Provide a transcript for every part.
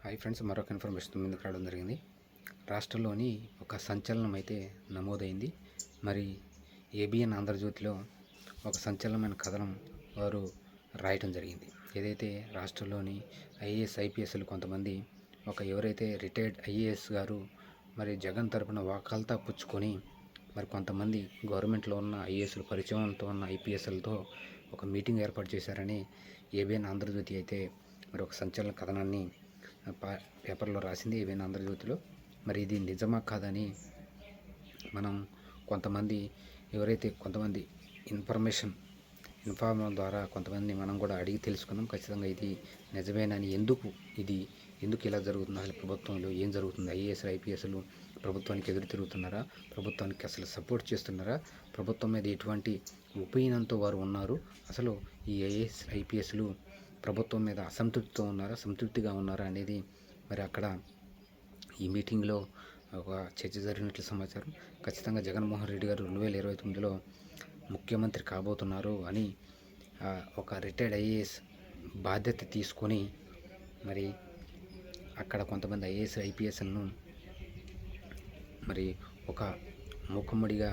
Hi friends, మరొక information ముందుకు రావడం జరిగింది. రాష్ట్రంలోని ఒక సంచలనం అయితే నమోదైంది. మరి ఏబిఎన్ ఆంధ్రజ్యోతిలో ఒక సంచలనమైన కథనం వారు రాయటం జరిగింది. ఏదైతే రాష్ట్రంలోని ఐఏఎస్ ఐపీఎస్లు కొంతమంది ఎవరైతే రిటైర్డ్ ఐఏఎస్ గారు మరి జగన్ తరపున వాకాలతా పుచ్చుకొని మరి కొంతమంది గవర్నమెంట్లో ఉన్న ఐఏఎస్లు పరిచయంతో ఉన్న ఐపీఎస్లతో ఒక మీటింగ్ ఏర్పాటు చేశారని ఏబిఎన్ ఆంధ్రజ్యోతి అయితే మరి ఒక సంచలన కథనాన్ని పేపర్లో రాసింది. ఏబిఎన్ ఆంధ్రజ్యోతిలో. మరి ఇది నిజమా కాదని మనం కొంతమంది ఇన్ఫార్మ్ ద్వారా కొంతమంది మనం కూడా అడిగి తెలుసుకున్నాం. ఖచ్చితంగా ఇది నిజమేనని, ఎందుకు ఇలా జరుగుతుంది, అసలు ప్రభుత్వంలో ఏం జరుగుతుంది, ఐఏఎస్లు ఐపీఎస్లు ప్రభుత్వానికి ఎదురు తిరుగుతున్నారా, ప్రభుత్వానికి అసలు సపోర్ట్ చేస్తున్నారా, ప్రభుత్వం మీద ఎటువంటి ఒపీనియన్తో వారు ఉన్నారు, అసలు ఈ ఐఏఎస్ ఐపీఎస్లు ప్రభుత్వం మీద సంతృప్తిగా ఉన్నారా అనేది మరి అక్కడ ఈ మీటింగ్లో ఒక చర్చ జరిగినట్లు సమాచారం. ఖచ్చితంగా జగన్మోహన్ రెడ్డి గారు 2029లో ముఖ్యమంత్రి కాబోతున్నారు అని ఒక రిటైర్డ్ ఐఏఎస్ బాధ్యత తీసుకొని మరి అక్కడ కొంతమంది ఐఏఎస్ ఐపీఎస్లను మరి ఒక మూకుమ్మడిగా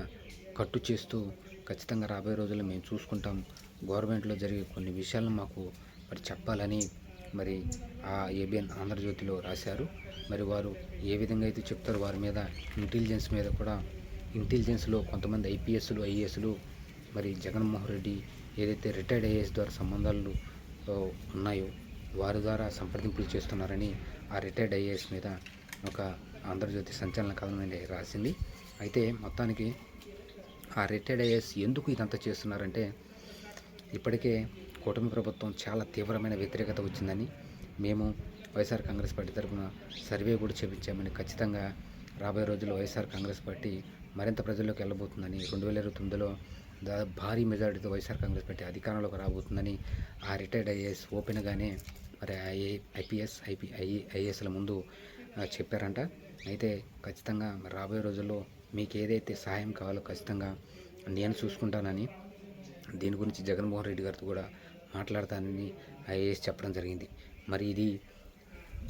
కట్టు చేస్తూ ఖచ్చితంగా రాబోయే రోజుల్లో మేము చూసుకుంటాం, గవర్నమెంట్లో జరిగే కొన్ని విషయాలను మాకు మరి చెప్పాలని మరి ఆ ఏబిఎన్ ఆంధ్రజ్యోతిలో రాశారు. మరి వారు ఏ విధంగా అయితే చెప్తారో వారి మీద ఇంటెలిజెన్స్లో కొంతమంది ఐపీఎస్లు ఐఏఎస్లు మరి జగన్మోహన్ రెడ్డి ఏదైతే రిటైర్డ్ ఐఏఎస్ ద్వారా సంబంధాలు ఉన్నాయో వారి ద్వారా సంప్రదింపులు చేస్తున్నారని ఆ రిటైర్డ్ ఐఏఎస్ మీద ఒక ఆంధ్రజ్యోతి సంచలన కథనం రాసింది. అయితే మొత్తానికి ఆ రిటైర్డ్ ఐఏఎస్ ఎందుకు ఇదంతా చేస్తున్నారంటే, ఇప్పటికే కూటమి ప్రభుత్వం చాలా తీవ్రమైన వ్యతిరేకత వచ్చిందని, మేము వైఎస్ఆర్ కాంగ్రెస్ పార్టీ తరఫున సర్వే కూడా చేపించామని, ఖచ్చితంగా రాబోయే రోజుల్లో వైఎస్ఆర్ కాంగ్రెస్ పార్టీ మరింత ప్రజల్లోకి వెళ్ళబోతుందని, 2029లో భారీ మెజారిటీతో వైఎస్ఆర్ కాంగ్రెస్ పార్టీ అధికారంలోకి రాబోతుందని ఆ రిటైర్డ్ ఐఏఎస్ ఓపెన్గానే మరి ఐఏఎస్ల ముందు చెప్పారంట. అయితే ఖచ్చితంగా రాబోయే రోజుల్లో మీకు ఏదైతే సహాయం కావాలో ఖచ్చితంగా నేను చూసుకుంటానని, దీని గురించి జగన్మోహన్ రెడ్డి గారితో కూడా మాట్లాడతానని ఐఏఎస్ చెప్పడం జరిగింది. మరి ఇది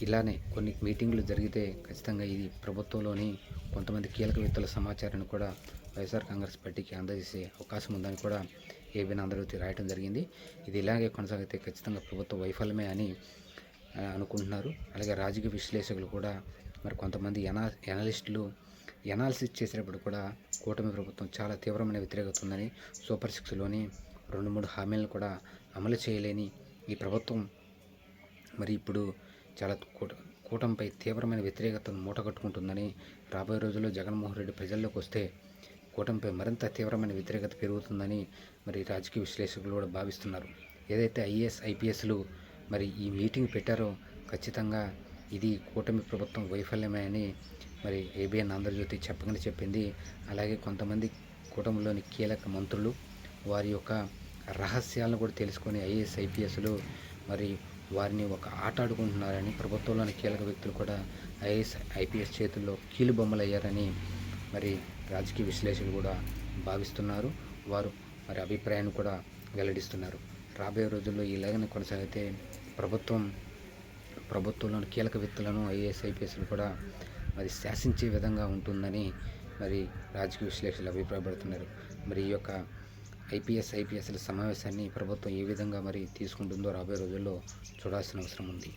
ఇలానే కొన్ని మీటింగ్లు జరిగితే ఖచ్చితంగా ఇది ప్రభుత్వంలోని కొంతమంది కీలక వ్యక్తుల సమాచారాన్ని కూడా వైఎస్ఆర్ కాంగ్రెస్ పార్టీకి అందజేసే అవకాశం ఉందని కూడా ఏబిఎన్ ఆంధ్రజ్యోతి రాయటం జరిగింది. ఇది ఇలాగే కొనసాగితే ఖచ్చితంగా ప్రభుత్వ వైఫల్యమే అని అనుకుంటున్నారు. అలాగే రాజకీయ విశ్లేషకులు కూడా మరి కొంతమంది ఎనాలిస్టులు ఎనాలిసిస్ చేసేటప్పుడు కూడా కూటమి ప్రభుత్వం చాలా తీవ్రమైన వ్యతిరేకత ఉందని, సూపర్ 6లోని 2-3 హామీలను కూడా అమలు చేయలేని ఈ ప్రభుత్వం మరి ఇప్పుడు చాలా కూటమిపై తీవ్రమైన వ్యతిరేకతను మూటగట్టుకుంటుందని, రాబోయే రోజుల్లో జగన్మోహన్ రెడ్డి ప్రజల్లోకి వస్తే కూటమిపై మరింత తీవ్రమైన వ్యతిరేకత పెరుగుతుందని మరి రాజకీయ విశ్లేషకులు కూడా భావిస్తున్నారు. ఏదైతే ఐఏఎస్ ఐపీఎస్లు మరి ఈ మీటింగ్ పెట్టారో ఖచ్చితంగా ఇది కూటమి ప్రభుత్వం వైఫల్యమే అని మరి ఏబిఎన్ ఆంధ్రజ్యోతి చెప్పింది. అలాగే కొంతమంది కూటమిలోని కీలక మంత్రులు వారి యొక్క రహస్యాలను కూడా తెలుసుకొని ఐఏఎస్ ఐపీఎస్లు మరి వారిని ఒక ఆట ఆడుకుంటున్నారని, ప్రభుత్వంలోని కీలక వ్యక్తులు కూడా ఐఏఎస్ ఐపీఎస్ చేతుల్లో కీలుబొమ్మలు అయ్యారని మరి రాజకీయ విశ్లేషకులు కూడా భావిస్తున్నారు. వారు మరి అభిప్రాయాన్ని కూడా వెల్లడిస్తున్నారు. రాబోయే రోజుల్లో ఇలాగనే కొనసాగితే ప్రభుత్వంలోని కీలక వ్యక్తులను ఐఏఎస్ ఐపీఎస్లు కూడా మరి శాసించే విధంగా ఉంటుందని మరి రాజకీయ విశ్లేషకులు అభిప్రాయపడుతున్నారు. మరి ఈ యొక్క ఐపీఎస్ల సమావేశాన్ని ప్రభుత్వం ఏ విధంగా మరి తీసుకుంటుందో రాబోయే రోజుల్లో చూడాల్సిన అవసరం ఉంది.